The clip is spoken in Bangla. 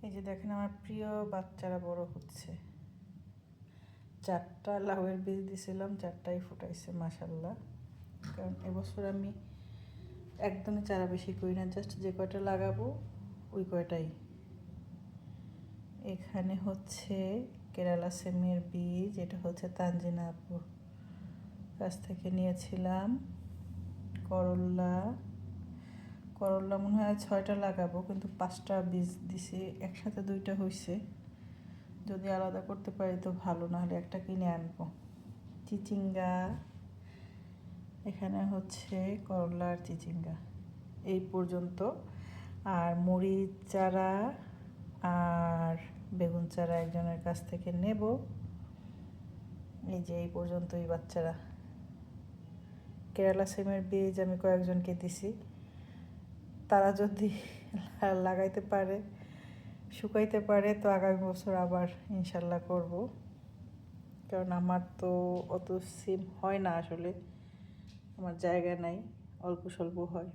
এই যে দেখেন আমার প্রিয় বাচ্চারা বড় হচ্ছে। 4টা লাউয়ের বীজ দিছিলাম, 4টাই ফুটাইছে মাশাল্লাহ। কারণ এবছর আমি একদমই চারা বেশি করি না, জাস্ট যে কয়টা লাগাবো ওই কয়টাই। এখানে হচ্ছে কেরালা সেমের বীজ, এটা হচ্ছে তানজিনা আপুর কাছ থেকে নিয়েছিলাম। করল্লা মনে হয় 6টা লাগাবো, কিন্তু 5টা বীজ দিছি, একসাথে 2টা হয়েছে। যদি আলাদা করতে পারি তো ভালো, নাহলে একটা কিনে আনবো। চিচিঙ্গা, এখানে হচ্ছে করলা আর চিচিঙ্গা এই পর্যন্ত। আর মরিচ চারা আর বেগুন চারা একজনের কাছ থেকে নেব। এই যে এই পর্যন্তই বাচ্চারা। কেরালা সিমের বীজ আমি কয়েকজনকে দিছি, তারা যদি লাগাইতে পারে, শুকাইতে পারে তো আগামী বছর আবার ইনশাল্লাহ করব। কারণ আমার তো অত সিম হয় না, আসলে আমার জায়গা নাই, অল্প স্বল্প হয়।